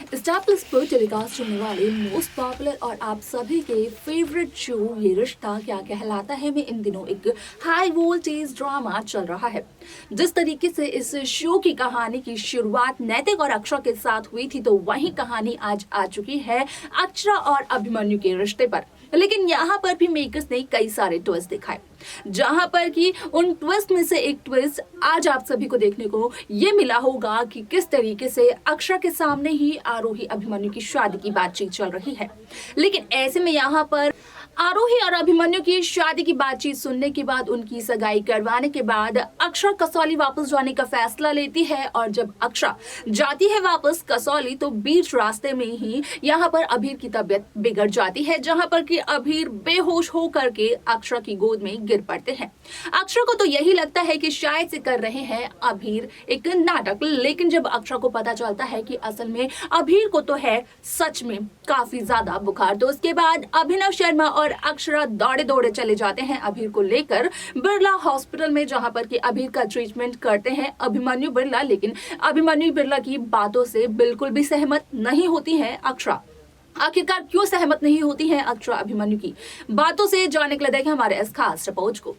Star plus पर telecast होने वाले मोस्ट पॉपुलर और आप सभी के फेवरेट शो ये रिश्ता क्या कहलाता है में इन दिनों एक हाई वोल्टेज ड्रामा चल रहा है। जिस तरीके से इस शो की कहानी की शुरुआत नैतिक और अक्षरा के साथ हुई थी, तो वही कहानी आज आ चुकी है अक्षरा और अभिमन्यु के रिश्ते पर। लेकिन यहाँ पर भी मेकर्स ने कई सारे ट्विस्ट दिखाए, जहां पर कि उन ट्विस्ट में से एक ट्विस्ट आज आप सभी को देखने को ये मिला होगा कि किस तरीके से अक्षरा के सामने ही आरोही अभिमन्यु की शादी की बातचीत चल रही है। लेकिन ऐसे में यहाँ पर आरोही और अभिमन्यु की शादी की बातचीत सुनने के बाद, उनकी सगाई करवाने के बाद अक्षरा कसौली वापस जाने का फैसला लेती है। और जब अक्षरा जाती है वापस कसौली, तो बीच रास्ते में ही यहाँ पर अभीर की तबीयत बिगड़ जाती है, जहां पर कि अभीर बेहोश होकर के अक्षरा की गोद में गिर पड़ते हैं। अक्षरा को तो यही लगता है कि शायद से कर रहे हैं अभीर एक नाटक, लेकिन जब अक्षरा को पता चलता है कि असल में अभीर को तो है सच में काफी ज्यादा बुखार, तो उसके बाद अभिनव शर्मा और अक्षरा दौड़े दौड़े चले जाते हैं अभीर को लेकर बिरला हॉस्पिटल में, जहां पर कि अभीर का ट्रीटमेंट करते हैं अभिमन्यु बिरला। लेकिन अभिमन्यु बिरला की बातों से बिल्कुल भी सहमत नहीं होती है अक्षरा। आखिरकार क्यों सहमत नहीं होती है अक्षरा अभिमन्यु की बातों से? जानने के लिए देखें हमारे इस खास रिपोर्ट को।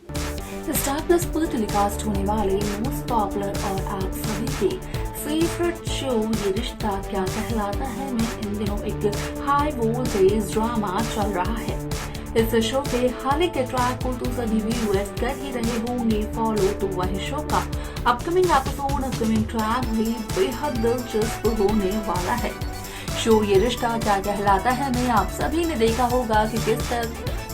स्टार प्लस पर टेलीकास्ट होने वाले मोस्ट पॉपुलर और आप सभी के फेवरेट शो ये रिश्ता क्या कहलाता है में इन दिनों एक हाई वोल्टेज ड्रामा चल रहा है। इस शो के हाल के ट्रैक को तो सभी व्यूअर्स कर ही रहे होंगे फॉलो, तो वही शो का अपकमिंग एपिसोड, अपकमिंग ट्रैक भी बेहद दिलचस्प होने वाला है। शो ये रिश्ता क्या कहलाता है में आप सभी ने देखा होगा कि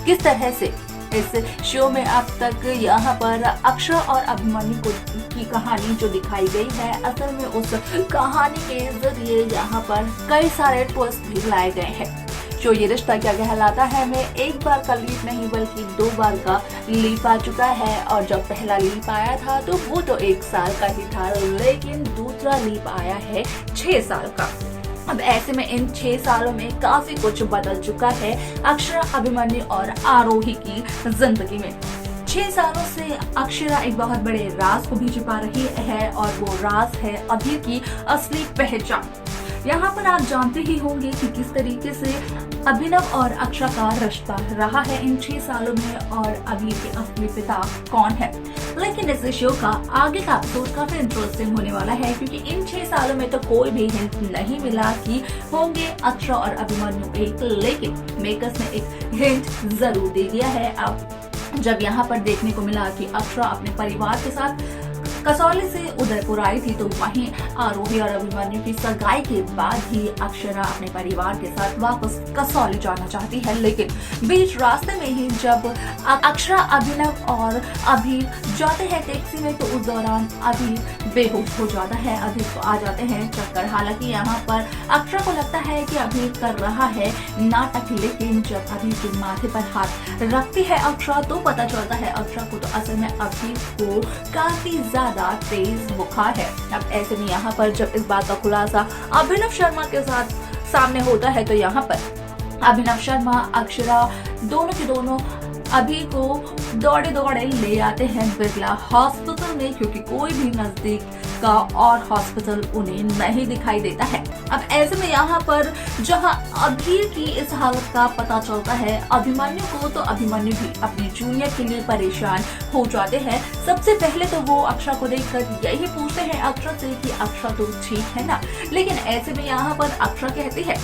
किस तरह से इस शो में अब तक यहाँ पर अक्षरा और अभिमन्यु की कहानी जो दिखाई गई है, असल में उस कहानी के जरिए यहाँ पर कई सारे ट्विस्ट भी लाए गए हैं। शो ये रिश्ता क्या कहलाता है में एक बार का लीप नहीं बल्कि 2 बार का लीप आ चुका है। और जब पहला लीप आया था तो वो तो 1 साल का ही था, लेकिन दूसरा लीप आया है 6 साल का। अब ऐसे में इन 6 सालों में काफी कुछ बदल चुका है अक्षरा, अभिमन्यु और आरोही की जिंदगी में। 6 सालों से अक्षरा एक बहुत बड़े राज को भी छिपा रही है, और वो राज है अभीर की असली पहचान। यहाँ पर आप जानते ही होंगे कि किस तरीके से अभिनव और अक्षरा का रिश्ता रहा है इन 6 सालों में, और अभीर के असली पिता कौन है। लेकिन इस शो का आगे का एपिसोड काफी इंटरेस्टिंग होने वाला है, क्योंकि इन 6 सालों में तो कोई भी हिंट नहीं मिला कि होंगे अक्षरा और अभिमन्यु एक, लेकिन मेकर्स ने एक हिंट जरूर दे दिया है। अब जब यहाँ पर देखने को मिला कि अक्षरा अपने परिवार के साथ कसौली से उदयपुर आई थी, तो वहीं आरोही और अभिमन्यु की सगाई के बाद ही अक्षरा अपने परिवार के साथ वापस कसौली जाना चाहती है। लेकिन बीच रास्ते में ही जब अक्षरा, अभिनव और अभीर जाते हैं टैक्सी में, तो उस दौरान अभीर बेहोश हो जाता है, अभीर को आ जाते हैं चक्कर। हालांकि यहाँ पर अक्षरा को लगता है कि अभीर कर रहा है नाटक, लेकिन जब अभीर के माथे पर हाथ रखती है अक्षरा, तो पता चलता है अक्षरा को तो असल में अभीर को काफी ज्यादा तेज बुखार है। अब ऐसे में यहाँ पर जब इस बात का खुलासा अभिनव शर्मा के साथ सामने होता है, तो यहाँ पर अभिनव शर्मा, अक्षरा दोनों के दोनों अभी को दौड़े दौड़े ले आते हैं बिरला हॉस्पिटल में, क्योंकि कोई भी नजदीक का और हॉस्पिटल उन्हें नहीं दिखाई देता है। अब ऐसे में यहाँ पर जहाँ अभीर की इस हालत का पता चलता है अभिमन्यु को, तो अभिमन्यु भी अपने जूनियर के लिए परेशान हो जाते हैं। सबसे पहले तो वो अक्षरा को देखकर यही पूछते हैं अक्षरा से कि अक्षरा तो ठीक है ना। लेकिन ऐसे में यहाँ पर अक्षरा कहती है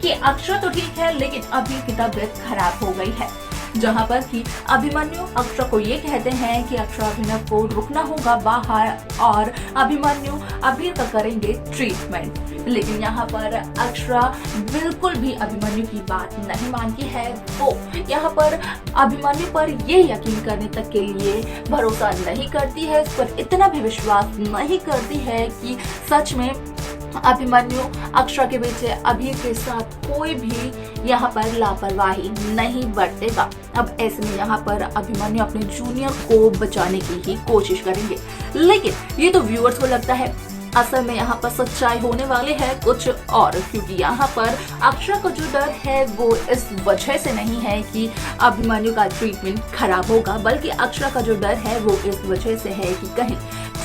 कि अक्षरा तो ठीक है, लेकिन अभीर की तबीयत खराब हो गई है। जहां पर कि अभिमन्यु अक्षरा को ये कहते हैं कि अक्षरा, अभिनव को रुकना होगा बाहर और अभिमन्यु अभीर का करेंगे ट्रीटमेंट। लेकिन यहाँ पर अक्षरा बिल्कुल भी अभिमन्यु की बात नहीं मानती है। वो यहाँ पर अभिमन्यु पर ये यकीन करने तक के लिए भरोसा नहीं करती है, इस पर इतना भी विश्वास नहीं करती है कि सच में अभिमन्यु अक्षरा के बेटे अभीर के साथ कोई भी यहाँ पर लापरवाही नहीं बरतेगा। अब ऐसे में यहाँ पर अभिमन्यु अपने जूनियर को बचाने की ही कोशिश करेंगे, लेकिन ये तो व्यूअर्स को लगता है असल में यहाँ पर सच्चाई होने वाली है कुछ और, क्योंकि यहाँ पर अक्षरा का जो डर है वो इस वजह से नहीं है कि अभिमन्यु का ट्रीटमेंट खराब होगा, बल्कि अक्षरा का जो डर है वो इस वजह से है कि कहीं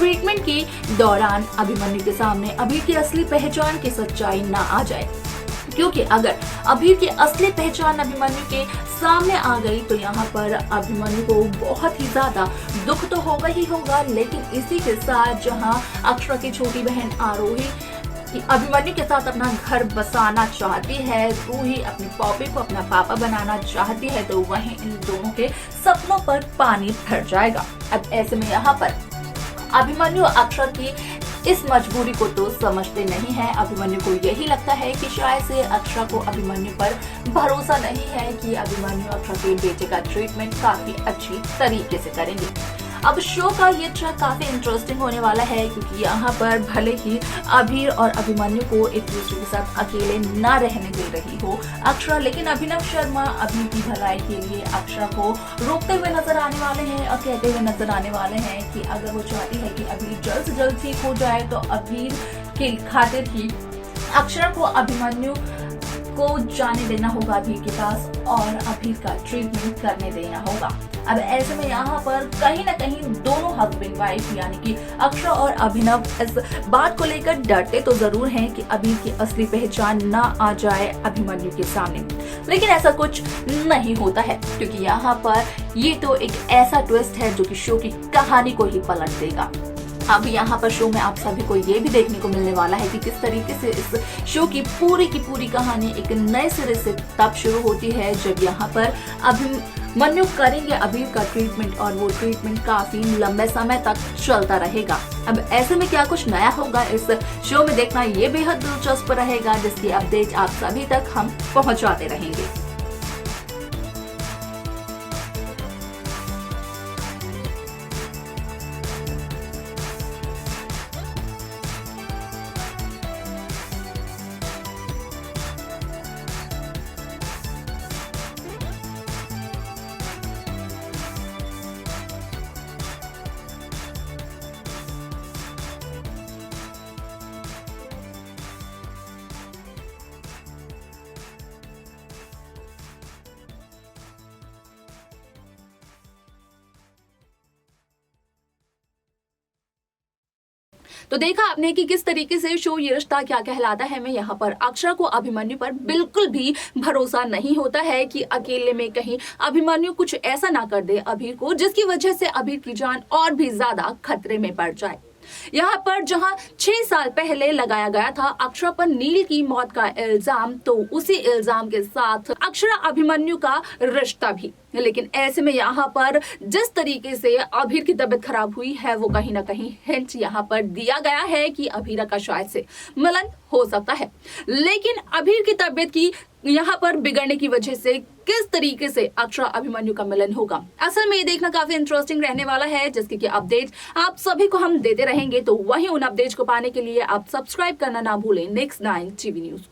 ट्रीटमेंट के दौरान अभिमन्यु के सामने अभीर की असली पहचान की सच्चाई ना आ जाए, क्योंकि अगर अभीर की असली पहचान अभिमन्यु के सामने आ गई तो यहाँ पर अभिमन्यु को बहुत ही ज्यादा दुख तो होगा ही होगा, लेकिन इसी के साथ जहाँ अक्षरा की छोटी बहन आरोही अभिमन्यु के साथ अपना घर बसाना चाहती है, रूही अपनी पॉपी को अपना पापा बनाना चाहती है, तो वहीं इन दोनों के सपनों पर पानी फिर जाएगा। अब ऐसे में यहाँ पर अभिमन्यु अक्षरा की इस मजबूरी को तो समझते नहीं है। अभिमन्यु को यही लगता है कि शायद से अक्षरा को अभिमन्यु पर भरोसा नहीं है कि अभिमन्यु अक्षरा के बेटे का ट्रीटमेंट काफी अच्छी तरीके से करेंगे। अब शो का ये ट्रैक काफी इंटरेस्टिंग होने वाला है, क्योंकि यहाँ पर भले ही अभीर और अभिमन्यु को एक दूसरे के साथ अकेले ना रहने दे रही हो अक्षरा, लेकिन अभिनव शर्मा अभीर की भलाई के लिए अक्षरा को रोकते हुए नजर आने वाले हैं और कहते हुए नजर आने वाले हैं कि अगर वो चाहती है कि अभीर जल्द से जल्द ठीक हो जाए तो अभीर के खातिर ही अक्षरा को अभिमन्यु को जाने देना होगा अभीर के पास और अभीर का ट्रीटमेंट करने देना होगा। अब ऐसे में यहाँ पर कहीं ना कहीं दोनों हस्बैंड वाइफ यानी कि अक्षरा और अभिनव इस बात को लेकर डरते तो जरूर हैं कि अभीर की असली पहचान ना आ जाए अभिमन्यु के सामने, लेकिन ऐसा कुछ नहीं होता है, क्योंकि यहाँ पर ये तो एक ऐसा ट्विस्ट है जो कि शो की कहानी को ही पलट देगा। अब यहाँ पर शो में आप सभी को ये भी देखने को मिलने वाला है कि किस तरीके से इस शो की पूरी कहानी एक नए सिरे से तब शुरू होती है जब यहाँ पर अभिमन्यु करेंगे अभीर का ट्रीटमेंट, और वो ट्रीटमेंट काफी लंबे समय तक चलता रहेगा। अब ऐसे में क्या कुछ नया होगा इस शो में देखना ये बेहद दिलचस्प रहेगा, जिसकी अपडेट आप सभी तक हम पहुँचाते रहेंगे। तो देखा आपने कि किस तरीके से शो ये रिश्ता क्या कहलाता है में यहाँ पर अक्षरा को अभिमन्यु पर बिल्कुल भी भरोसा नहीं होता है कि अकेले में कहीं अभिमन्यु कुछ ऐसा ना कर दे अभीर को, जिसकी वजह से अभीर की जान और भी ज्यादा खतरे में पड़ जाए। यहाँ पर जहां 6 साल पहले लगाया गया था अक्षरा पर नील की मौत का इल्जाम, तो उसी इल्जाम के साथ अक्षरा अभिमन्यु का रिश्ता भी, लेकिन ऐसे में यहाँ पर जिस तरीके से अभीर की तबीयत खराब हुई है वो कहीं ना कहीं हिंट यहाँ पर दिया गया है कि अभीरा का शायद से मिलन हो सकता है, लेकिन अभीर की तबीयत की यहाँ पर बिगड़ने की वजह से किस तरीके से अक्षरा अभिमन्यु का मिलन होगा, असल में ये देखना काफी इंटरेस्टिंग रहने वाला है, जिसकी की अपडेट आप सभी को हम देते रहेंगे। तो वहीं उन अपडेट्स को पाने के लिए आप सब्सक्राइब करना ना भूलें नेक्स्ट 9 टीवी न्यूज।